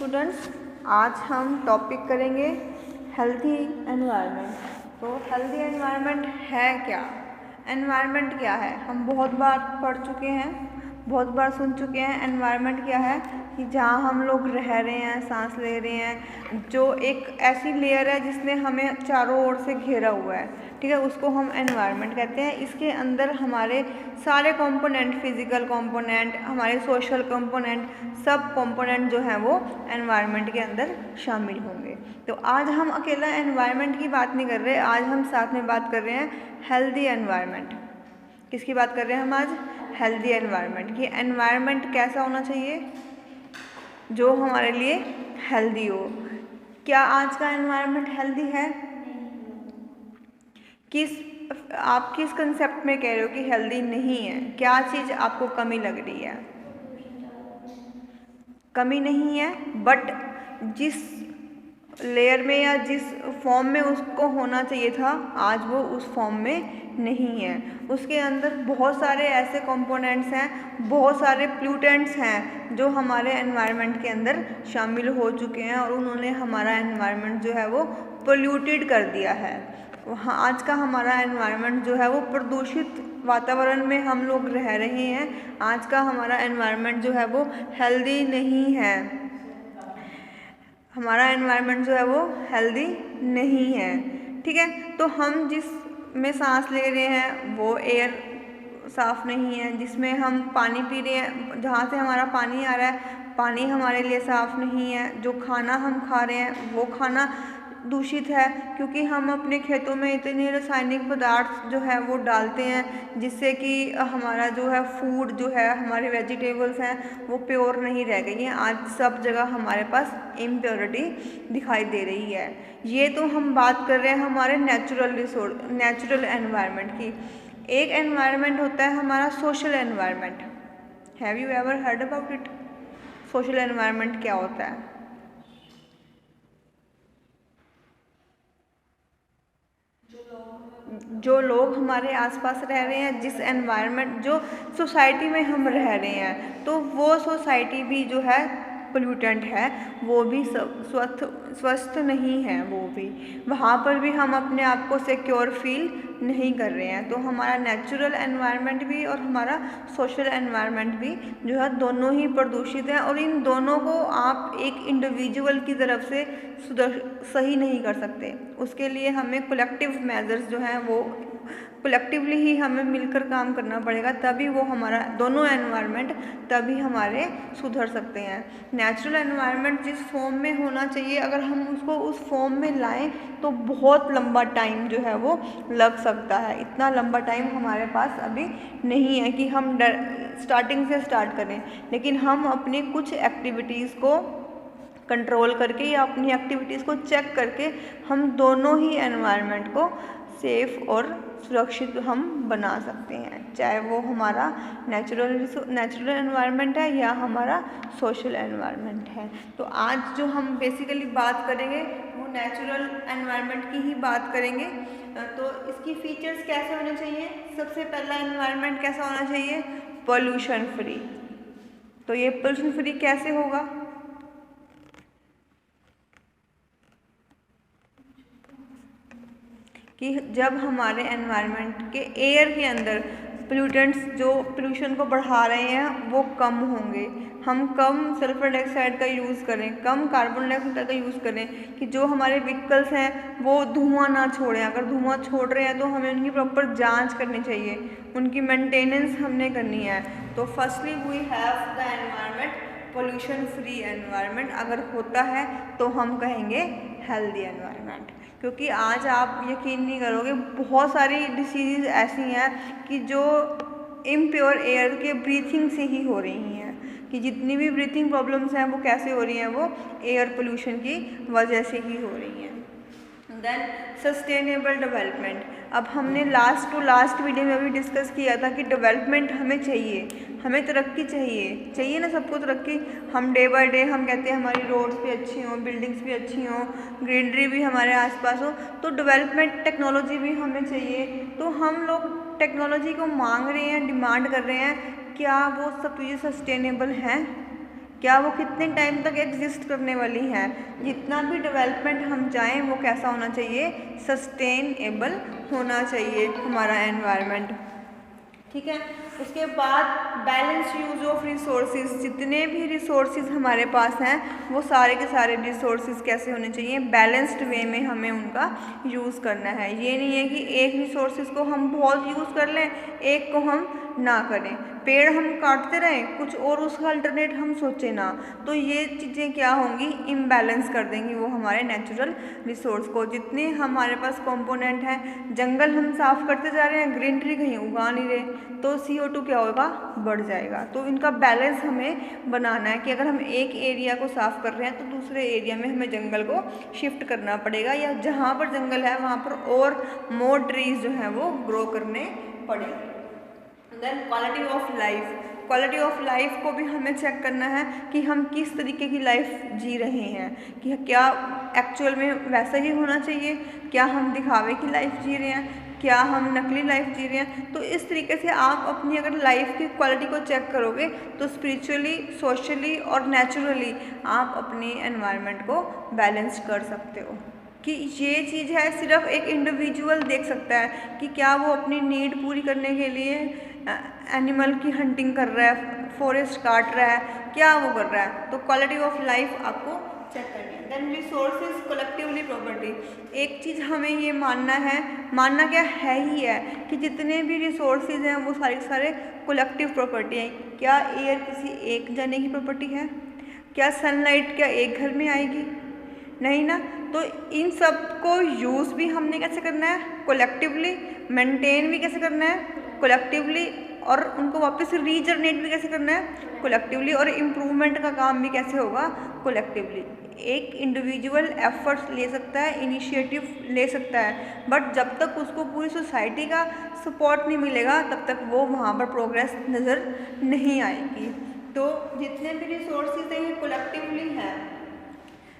Students, आज हम topic करेंगे हेल्थी एनवायरनमेंट। तो हेल्थी एनवायरनमेंट है क्या? एनवायरनमेंट क्या है? हम बहुत बार पढ़ चुके हैं, बहुत बार सुन चुके हैं। एनवायरनमेंट क्या है कि जहाँ हम लोग रह रहे हैं, सांस ले रहे हैं, जो एक ऐसी लेयर है जिसने हमें चारों ओर से घेरा हुआ है, ठीक है, उसको हम एनवायरनमेंट कहते हैं। इसके अंदर हमारे सारे कंपोनेंट, फिजिकल कंपोनेंट, हमारे सोशल कंपोनेंट, सब कंपोनेंट जो हैं वो एनवायरनमेंट के अंदर शामिल होंगे। तो आज हम अकेला एनवायरनमेंट की बात नहीं कर रहे, आज हम साथ में बात कर रहे हैं हेल्दी एनवायरनमेंट। किसकी बात कर रहे हैं हम आज? हेल्दी एनवायरनमेंट की। एनवायरनमेंट कैसा होना चाहिए? जो हमारे लिए हेल्दी हो। क्या आज का एनवायरनमेंट हेल्दी है? आप किस कंसेप्ट में कह रहे हो कि हेल्दी नहीं है? क्या चीज़ आपको कमी लग रही है? कमी नहीं है, बट जिस लेयर में या जिस फॉर्म में उसको होना चाहिए था, आज वो उस फॉर्म में नहीं है। उसके अंदर बहुत सारे ऐसे कंपोनेंट्स हैं, बहुत सारे प्लूटेंट्स हैं जो हमारे एनवायरनमेंट के अंदर शामिल हो चुके हैं और उन्होंने हमारा एनवायरनमेंट जो है वो पोल्यूटेड कर दिया है। आज का हमारा एनवायरनमेंट जो है वो प्रदूषित वातावरण में हम लोग रह रहे हैं। आज का हमारा एनवायरनमेंट जो है वो हेल्दी नहीं है। हमारा एनवायरनमेंट जो है वो हेल्दी नहीं है, ठीक है। तो हम जिस में सांस ले रहे हैं वो एयर साफ़ नहीं है, जिसमें हम पानी पी रहे हैं, जहाँ से हमारा पानी आ रहा है, पानी हमारे लिए साफ़ नहीं है। जो खाना हम खा रहे हैं वो खाना दूषित है, क्योंकि हम अपने खेतों में इतने रासायनिक पदार्थ जो है वो डालते हैं जिससे कि हमारा जो है फूड जो है, हमारे वेजिटेबल्स हैं वो प्योर नहीं रह गई हैं। आज सब जगह हमारे पास इम्प्योरिटी दिखाई दे रही है। ये तो हम बात कर रहे हैं हमारे नेचुरल एनवायरनमेंट की। एक एनवायरनमेंट होता है हमारा social environment. Have you ever heard about it? Social environment क्या होता है? जो लोग हमारे आसपास रह रहे हैं, जिस एनवायरनमेंट, जो सोसाइटी में हम रह रहे हैं, तो वो सोसाइटी भी जो है पोल्यूटेंट है, वो भी स्वस्थ नहीं है। वो भी वहाँ पर भी हम अपने आप को सिक्योर फील नहीं कर रहे हैं। तो हमारा नेचुरल एनवायरनमेंट भी और हमारा सोशल एनवायरनमेंट भी जो है दोनों ही प्रदूषित हैं, और इन दोनों को आप एक इंडिविजुअल की तरफ से सही नहीं कर सकते। उसके लिए हमें कलेक्टिव मेजर्स जो हैं वो कलेक्टिवली ही हमें मिलकर काम करना पड़ेगा, तभी वो हमारा दोनों एनवायरनमेंट तभी हमारे सुधर सकते हैं। नेचुरल एनवायरनमेंट जिस फॉर्म में होना चाहिए, अगर हम उसको उस फॉर्म में लाएं तो बहुत लंबा टाइम जो है वो लग सकता है। इतना लंबा टाइम हमारे पास अभी नहीं है कि हम स्टार्टिंग से स्टार्ट करें, लेकिन हम अपनी कुछ एक्टिविटीज़ को कंट्रोल करके या अपनी एक्टिविटीज़ को चेक करके हम दोनों ही एनवायरनमेंट को सेफ और सुरक्षित हम बना सकते हैं, चाहे वो हमारा नेचुरल एनवायरनमेंट है या हमारा सोशल एनवायरनमेंट है। तो आज जो हम बेसिकली बात करेंगे वो नेचुरल एनवायरनमेंट की ही बात करेंगे। तो इसकी फीचर्स कैसे होने चाहिए? सबसे पहला एनवायरनमेंट कैसा होना चाहिए? Pollution free. तो ये पोल्यूशन फ्री कैसे होगा? कि जब हमारे एनवायरनमेंट के एयर के अंदर पोल्यूटेंट्स जो पोल्यूशन को बढ़ा रहे हैं वो कम होंगे। हम कम सल्फर डाइऑक्साइड का यूज़ करें, कम कार्बन डाइऑक्साइड का यूज़ करें, कि जो हमारे व्हीकल्स हैं वो धुआं ना छोड़ें। अगर धुआं छोड़ रहे हैं तो हमें उनकी प्रॉपर जांच करनी चाहिए, उनकी मेंटेनेंस हमने करनी है। तो firstly we have the environment pollution free environment. अगर होता है तो हम कहेंगे हेल्दी एनवायरनमेंट, क्योंकि आज आप यकीन नहीं करोगे, बहुत सारी डिसीज़ ऐसी हैं कि जो इम्प्योर एयर के ब्रीथिंग से ही हो रही हैं, कि जितनी भी ब्रीथिंग प्रॉब्लम्स हैं वो कैसे हो रही हैं? वो एयर पोल्यूशन की वजह से ही हो रही हैं। Then sustainable development. अब हमने लास्ट वीडियो में भी डिस्कस किया था कि डेवलपमेंट हमें चाहिए, हमें तरक्की चाहिए ना, सबको तरक्की। हम डे बाय डे हम कहते हैं हमारी रोड्स भी अच्छी हों, बिल्डिंग्स भी अच्छी हों, ग्रीनरी भी हमारे आसपास हो, तो डेवलपमेंट टेक्नोलॉजी भी हमें चाहिए। तो हम लोग टेक्नोलॉजी को मांग रहे हैं, डिमांड कर रहे हैं, क्या वो सब चीज़ें सस्टेनेबल हैं? क्या वो कितने टाइम तक एग्जिस्ट करने वाली हैं। जितना भी डेवलपमेंट हम चाहें वो कैसा होना चाहिए, सस्टेनेबल होना चाहिए हमारा एनवायरनमेंट। ठीक है। उसके बाद बैलेंस यूज ऑफ रिसोर्सेज, जितने भी रिसोर्सेज हमारे पास हैं वो सारे के सारे रिसोर्सेज कैसे होने चाहिए, बैलेंस्ड वे में हमें उनका यूज़ करना है। ये नहीं है कि एक रिसोर्सेज को हम बहुत यूज़ कर लें, एक को हम ना करें। पेड़ हम काटते रहें, कुछ और उसका अल्टरनेट हम सोचें ना, तो ये चीज़ें क्या होंगी, इम्बैलेंस कर देंगी वो हमारे नेचुरल रिसोर्स को। जितने हमारे पास कंपोनेंट हैं, जंगल हम साफ़ करते जा रहे हैं, ग्रीनरी कहीं उगा नहीं रहे, तो CO2 क्या होगा, बढ़ जाएगा। तो इनका बैलेंस हमें बनाना है कि अगर हम एक एरिया को साफ़ कर रहे हैं तो दूसरे एरिया में हमें जंगल को शिफ्ट करना पड़ेगा, या जहाँ पर जंगल है वहाँ पर और मोर ट्रीज जो हैं वो ग्रो करने पड़ेंगे। Then quality of life, quality of life को भी हमें चेक करना है कि हम किस तरीके की लाइफ जी रहे हैं, कि क्या एक्चुअल में वैसा ही होना चाहिए, क्या हम दिखावे की लाइफ जी रहे हैं, क्या हम नकली लाइफ जी रहे हैं। तो इस तरीके से आप अपनी अगर लाइफ की क्वालिटी को चेक करोगे तो स्पिरिचुअली, सोशली और नेचुरली आप अपनी एनवायरनमेंट को बैलेंस कर सकते हो। कि ये चीज़ है सिर्फ एक इंडिविजुअल देख सकता है कि क्या वो अपनी नीड पूरी करने के लिए एनिमल की हंटिंग कर रहा है, फॉरेस्ट काट रहा है, क्या वो कर रहा है। तो क्वालिटी ऑफ लाइफ आपको चेक करनी है। देन रिसोर्सेज कलेक्टिवली प्रॉपर्टी, एक चीज़ हमें ये मानना है, मानना क्या है ही है कि जितने भी रिसोर्सेज हैं वो सारे सारे कलेक्टिव प्रॉपर्टी हैं। क्या एयर किसी एक जने की प्रॉपर्टी है, क्या सनलाइट क्या एक घर में आएगी, नहीं ना। तो इन सब को यूज़ भी हमने कैसे करना है, कलेक्टिवली, मेंटेन भी कैसे करना है कलेक्टिवली, और उनको वापस रीजनरेट भी कैसे करना है कलेक्टिवली, और इम्प्रूवमेंट का काम भी कैसे होगा कलेक्टिवली। एक इंडिविजुअल एफर्ट्स ले सकता है, इनिशिएटिव ले सकता है, बट जब तक उसको पूरी सोसाइटी का सपोर्ट नहीं मिलेगा तब तक वो वहाँ पर प्रोग्रेस नज़र नहीं आएगी। तो जितने भी रिसोर्सेज हैं ये कलेक्टिवली हैं।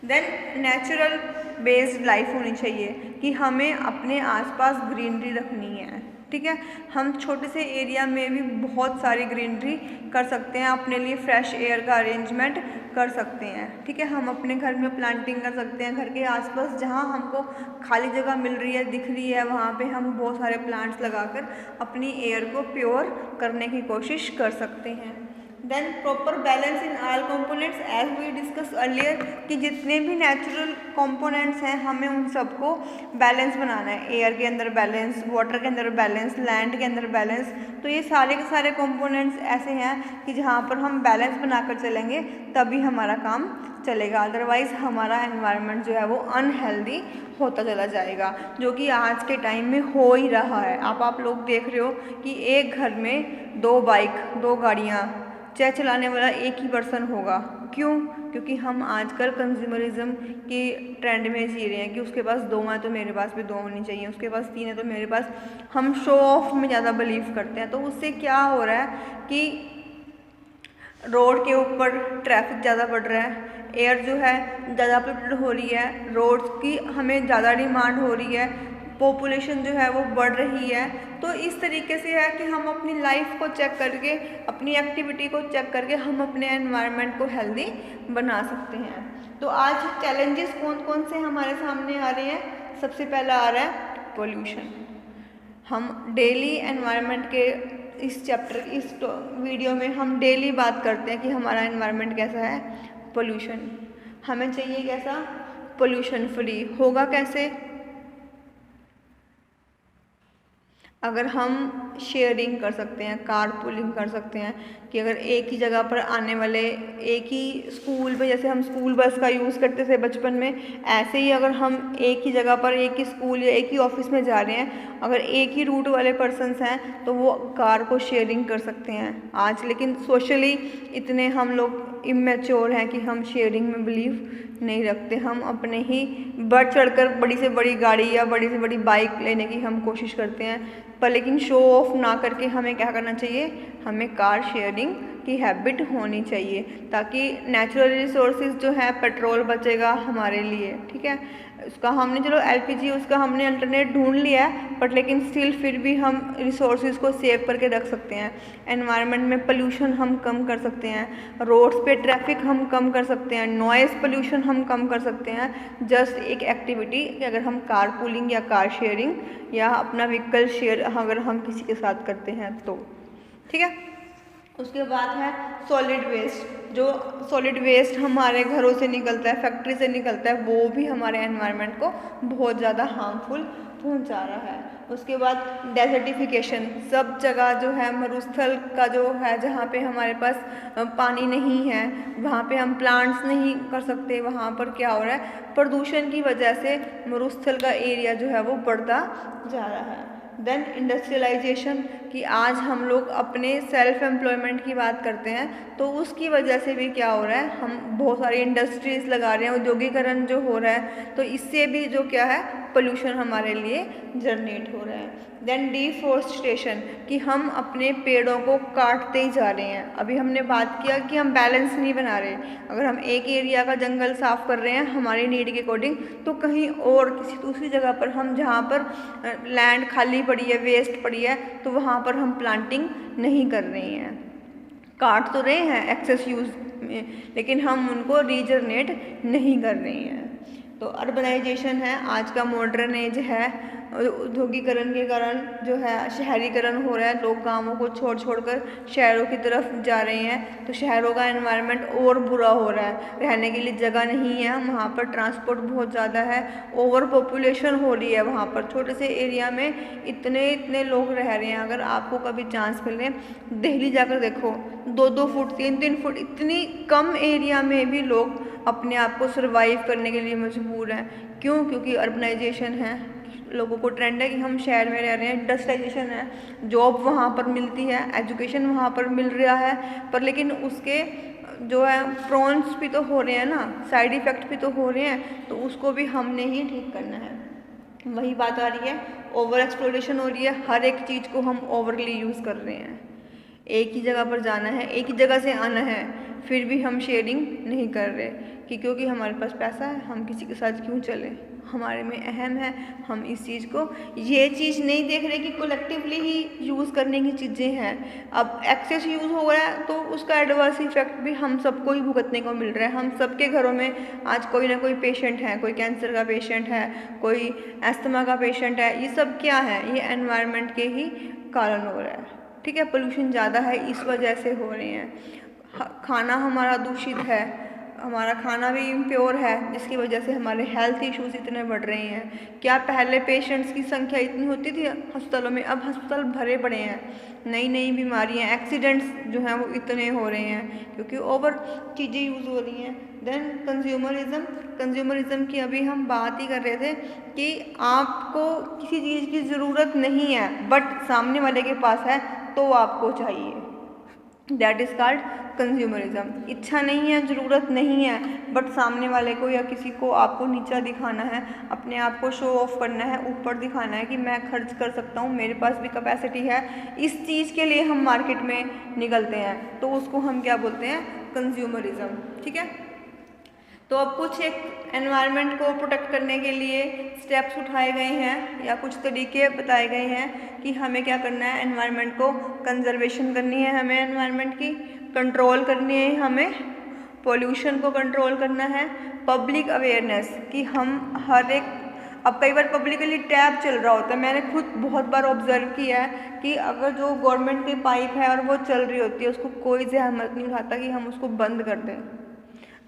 देन नेचुरल बेस्ड लाइफ होनी चाहिए कि हमें अपने आसपास ग्रीनरी रखनी है। ठीक है, हम छोटे से एरिया में भी बहुत सारी ग्रीनरी कर सकते हैं, अपने लिए फ्रेश एयर का अरेंजमेंट कर सकते हैं। ठीक है, हम अपने घर में प्लांटिंग कर सकते हैं, घर के आसपास जहाँ हमको खाली जगह मिल रही है, दिख रही है, वहाँ पे हम बहुत सारे प्लांट्स लगाकर अपनी एयर को प्योर करने की कोशिश कर सकते हैं। Then proper balance in all components as we discuss earlier, कि जितने भी नेचुरल कंपोनेंट्स हैं हमें उन सबको बैलेंस बनाना है। एयर के अंदर बैलेंस, वाटर के अंदर बैलेंस, लैंड के अंदर बैलेंस। तो ये सारे के सारे कंपोनेंट्स ऐसे हैं कि जहाँ पर हम बैलेंस बनाकर चलेंगे तभी हमारा काम चलेगा, अदरवाइज़ हमारा एनवायरनमेंट जो है वो अनहेल्दी होता चला जाएगा, जो कि आज के टाइम में हो ही रहा है। आप लोग देख रहे हो कि एक घर में 2 बाइक, 2 गाड़ियाँ, चाहे चलाने वाला एक ही पर्सन होगा। क्यों? क्योंकि हम आजकल कंज्यूमरिज्म की ट्रेंड में जी रहे हैं कि उसके पास 2 हैं तो मेरे पास भी 2 होनी चाहिए, उसके पास 3 है तो मेरे पास। हम शो ऑफ में ज़्यादा बिलीव करते हैं। तो उससे क्या हो रहा है कि रोड के ऊपर ट्रैफिक ज़्यादा बढ़ रहा है, एयर जो है ज़्यादा पोल्यूटेड हो रही है, रोड्स की हमें ज़्यादा डिमांड हो रही है, पॉपुलेशन जो है वो बढ़ रही है। तो इस तरीके से है कि हम अपनी लाइफ को चेक करके, अपनी एक्टिविटी को चेक करके हम अपने एनवायरनमेंट को हेल्दी बना सकते हैं। तो आज चैलेंजेस कौन कौन से हमारे सामने आ रहे हैं? सबसे पहला आ रहा है पोल्यूशन। हम डेली एनवायरनमेंट के इस चैप्टर, इस वीडियो में हम डेली बात करते हैं कि हमारा एनवायरनमेंट कैसा है, पोल्यूशन। हमें चाहिए कैसा, पोल्यूशन फ्री। होगा कैसे? अगर हम शेयरिंग कर सकते हैं, कार पूलिंग कर सकते हैं, कि अगर एक ही जगह पर आने वाले, एक ही स्कूल में, जैसे हम स्कूल बस का यूज़ करते थे बचपन में, ऐसे ही अगर हम एक ही जगह पर, एक ही स्कूल या एक ही ऑफिस में जा रहे हैं, अगर एक ही रूट वाले पर्सन्स हैं तो वो कार को शेयरिंग कर सकते हैं आज। लेकिन सोशली इतने हम लोग इमेच्योर हैं कि हम शेयरिंग में बिलीव नहीं रखते। हम अपने ही बढ़ चढ़कर बड़ी से बड़ी गाड़ी या बड़ी से बड़ी बाइक लेने की हम कोशिश करते हैं, पर लेकिन शो ऑफ ना करके हमें क्या करना चाहिए, हमें कार शेयरिंग की हैबिट होनी चाहिए, ताकि नेचुरल रिसोर्सेज जो है पेट्रोल बचेगा हमारे लिए, ठीक है। उसका हमने चलो एलपीजी उसका हमने अल्टरनेट ढूंढ लिया है, बट लेकिन स्टिल फिर भी हम रिसोर्सेज को सेव करके रख सकते हैं। एनवायरनमेंट में पोल्यूशन हम कम कर सकते हैं, रोड्स पे ट्रैफिक हम कम कर सकते हैं, नॉइज़ पोल्यूशन हम कम कर सकते हैं। जस्ट एक एक्टिविटी कि अगर हम कार पूलिंग या कार शेयरिंग या अपना व्हीकल शेयर अगर हम किसी के साथ करते हैं तो, ठीक है। उसके बाद है सॉलिड वेस्ट। जो सॉलिड वेस्ट हमारे घरों से निकलता है, फैक्ट्री से निकलता है, वो भी हमारे एनवायरनमेंट को बहुत ज़्यादा हार्मफुल पहुंचा रहा है। उसके बाद डेजर्टिफिकेशन, सब जगह जो है मरुस्थल का जो है, जहाँ पे हमारे पास पानी नहीं है, वहाँ पे हम प्लांट्स नहीं कर सकते, वहाँ पर क्या हो रहा है, प्रदूषण की वजह से मरुस्थल का एरिया जो है वो बढ़ता जा रहा है। देन इंडस्ट्रियलाइजेशन, कि आज हम लोग अपने सेल्फ एम्प्लॉयमेंट की बात करते हैं, तो उसकी वजह से भी क्या हो रहा है, हम बहुत सारी इंडस्ट्रीज़ लगा रहे हैं, औद्योगिकरण जो हो रहा है, तो इससे भी जो क्या है पोल्यूशन हमारे लिए जनरेट हो रहा है। देन डिफॉरेस्टेशन, कि हम अपने पेड़ों को काटते ही जा रहे हैं। अभी हमने बात किया कि हम बैलेंस नहीं बना रहे। अगर हम एक एरिया का जंगल साफ़ कर रहे हैं हमारी नीड के अकॉर्डिंग, तो कहीं और किसी दूसरी जगह पर हम जहाँ पर लैंड खाली पड़ी है, वेस्ट पड़ी है, तो वहाँ पर हम प्लांटिंग नहीं कर रहे हैं। काट तो रहे हैं एक्सेस यूज़ में, लेकिन हम उनको रीजनरेट नहीं कर रहे हैं। तो अर्बनाइजेशन है, आज का मॉडर्न एज है, औद्योगिकरण के कारण जो है शहरीकरण हो रहा है, लोग गांवों को छोड़ कर शहरों की तरफ जा रहे हैं, तो शहरों का एनवायरनमेंट और बुरा हो रहा है। रहने के लिए जगह नहीं है, वहाँ पर ट्रांसपोर्ट बहुत ज़्यादा है, ओवर पॉपुलेशन हो रही है, वहाँ पर छोटे से एरिया में इतने लोग रह रहे हैं। अगर आपको कभी चांस मिले दिल्ली जाकर देखो, 2-2 फुट 3-3 फुट इतनी कम एरिया में भी लोग अपने आप को सर्वाइव करने के लिए मजबूर हैं। क्यों? क्योंकि अर्बनाइजेशन है, लोगों को ट्रेंड है कि हम शहर में रह रहे हैं, इंडस्ट्रियलाइजेशन है, जॉब वहाँ पर मिलती है, एजुकेशन वहाँ पर मिल रहा है, पर लेकिन उसके जो है प्रॉन्स भी तो हो रहे हैं ना, साइड इफ़ेक्ट भी तो हो रहे हैं, तो उसको भी हमने ही ठीक करना है। वही बात आ रही है, ओवर एक्सप्लोरेशन हो रही है, हर एक चीज़ को हम ओवरली यूज़ कर रहे हैं। एक ही जगह पर जाना है, एक ही जगह से आना है, फिर भी हम शेयरिंग नहीं कर रहे कि क्योंकि हमारे पास पैसा है, हम किसी के साथ क्यों चलें, हमारे में अहम है, हम इस चीज़ को ये चीज़ नहीं देख रहे कि कलेक्टिवली ही यूज़ करने की चीज़ें हैं। अब एक्सेस यूज़ हो रहा है तो उसका एडवर्स इफेक्ट भी हम सबको ही भुगतने को मिल रहा है। हम सबके घरों में आज कोई ना कोई पेशेंट है, कोई कैंसर का पेशेंट है, कोई एस्थमा का पेशेंट है, ये सब क्या है, ये एनवायरनमेंट के ही कारण हो रहा है, ठीक है। पोल्यूशन ज़्यादा है, इस वजह से हो रहे हैं। खाना हमारा दूषित है, हमारा खाना भी इम्प्योर है, जिसकी वजह से हमारे हेल्थ इश्यूज इतने बढ़ रहे हैं। क्या पहले पेशेंट्स की संख्या इतनी होती थी अस्पतालों में, अब अस्पताल भरे पड़े हैं, नई नई बीमारियां, एक्सीडेंट्स जो हैं वो इतने हो रहे हैं क्योंकि ओवर चीज़ें यूज़ हो रही हैं। देन कंज्यूमरिज्म की अभी हम बात ही कर रहे थे कि आपको किसी चीज़ की ज़रूरत नहीं है बट सामने वाले के पास है तो आपको चाहिए, दैट इज़ कॉल्ड कंज्यूमरिज्म। इच्छा नहीं है, ज़रूरत नहीं है, बट सामने वाले को या किसी को आपको नीचा दिखाना है, अपने आप को शो ऑफ करना है, ऊपर दिखाना है कि मैं खर्च कर सकता हूँ, मेरे पास भी कैपेसिटी है। इस चीज़ के लिए हम मार्केट में निकलते हैं, तो उसको हम क्या बोलते हैं, कंज्यूमरिज्म, ठीक है। तो अब कुछ एक एनवायरनमेंट को प्रोटेक्ट करने के लिए स्टेप्स उठाए गए हैं या कुछ तरीके बताए गए हैं कि हमें क्या करना है, एनवायरनमेंट को कंजर्वेशन करनी है, हमें एनवायरनमेंट की कंट्रोल करनी है, हमें पोल्यूशन को कंट्रोल करना है, पब्लिक अवेयरनेस कि हम हर एक, अब कई बार पब्लिकली टैप चल रहा होता है, मैंने खुद बहुत बार ऑब्जर्व किया है कि अगर जो गवर्नमेंट की पाइप है और वो चल रही होती है उसको कोई जहमत नहीं उठाता कि हम उसको बंद कर दें।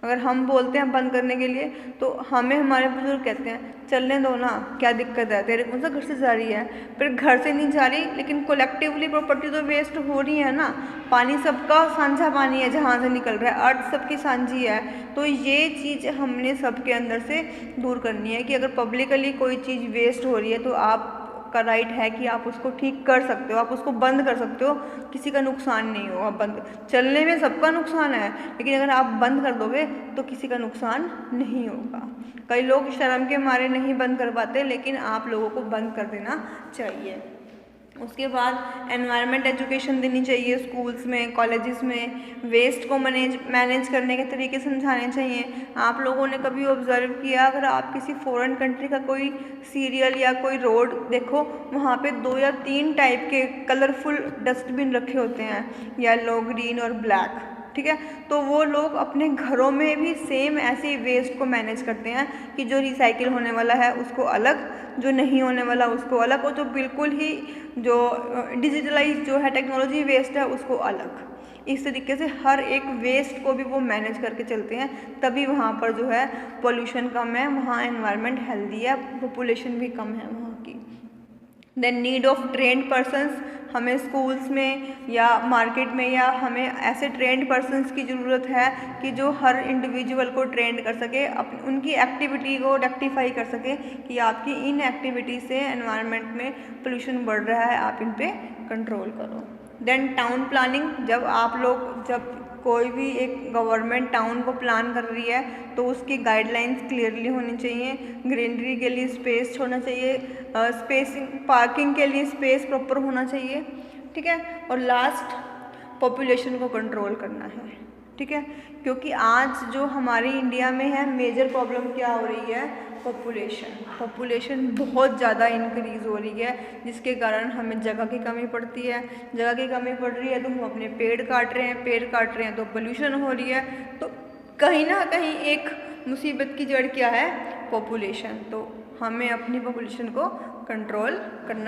अगर हम बोलते हैं बंद करने के लिए तो हमें हमारे बुजुर्ग कहते हैं चलने दो ना, क्या दिक्कत है, तेरे कौन सा घर से जा रही है, फिर घर से नहीं जा रही लेकिन कलेक्टिवली प्रॉपर्टी तो वेस्ट हो रही है ना, पानी सबका साझा पानी है जहाँ से निकल रहा है, अर्थ सबकी साझी है। तो ये चीज़ हमने सबके अंदर से दूर करनी है कि अगर पब्लिकली कोई चीज़ वेस्ट हो रही है तो आप का राइट है कि आप उसको ठीक कर सकते हो, आप उसको बंद कर सकते हो, किसी का नुकसान नहीं होगा। बंद चलने में सबका नुकसान है लेकिन अगर आप बंद कर दोगे तो किसी का नुकसान नहीं होगा। कई लोग शर्म के मारे नहीं बंद कर पाते लेकिन आप लोगों को बंद कर देना चाहिए। उसके बाद एनवायरनमेंट एजुकेशन देनी चाहिए स्कूल्स में, कॉलेजेस में। वेस्ट को मैनेज करने के तरीके समझाने चाहिए। आप लोगों ने कभी ऑब्जर्व किया, अगर आप किसी फॉरेन कंट्री का कोई सीरियल या कोई रोड देखो, वहाँ पे 2 या 3 टाइप के कलरफुल डस्टबिन रखे होते हैं, येलो, ग्रीन और ब्लैक, ठीक है। तो वो लोग अपने घरों में भी सेम ऐसे ही वेस्ट को मैनेज करते हैं कि जो रिसाइकिल होने वाला है उसको अलग, जो नहीं होने वाला उसको अलग, और जो बिल्कुल ही जो डिजिटलाइज जो है टेक्नोलॉजी वेस्ट है उसको अलग। इस तरीके से हर एक वेस्ट को भी वो मैनेज करके चलते हैं, तभी वहाँ पर जो है पोल्यूशन कम है, वहाँ एनवायरनमेंट हेल्दी है, पॉपुलेशन भी कम है वहाँ की। Then need of trained persons, हमें स्कूल्स में या मार्केट में या हमें ऐसे ट्रेंड पर्सन्स की ज़रूरत है कि जो हर इंडिविजुअल को ट्रेंड कर सके, उनकी एक्टिविटी को रेक्टिफाई कर सके कि आपकी इन एक्टिविटी से एनवायरनमेंट में पोल्यूशन बढ़ रहा है, आप इन पे कंट्रोल करो। देन टाउन प्लानिंग, जब कोई भी एक गवर्नमेंट टाउन को प्लान कर रही है तो उसकी गाइडलाइंस क्लियरली होनी चाहिए। ग्रीनरी के लिए स्पेस छोड़ना चाहिए, स्पेसिंग पार्किंग के लिए स्पेस प्रॉपर होना चाहिए, ठीक है। और लास्ट, पॉपुलेशन को कंट्रोल करना है, ठीक है, क्योंकि आज जो हमारी इंडिया में है मेजर प्रॉब्लम क्या हो रही है, पॉपुलेशन बहुत ज़्यादा इंक्रीज़ हो रही है, जिसके कारण हमें जगह की कमी पड़ती है। जगह की कमी पड़ रही है तो हम अपने पेड़ काट रहे हैं तो पोल्यूशन हो रही है। तो कहीं ना कहीं एक मुसीबत की जड़ क्या है, पॉपुलेशन। तो हमें अपनी पॉपुलेशन को कंट्रोल करना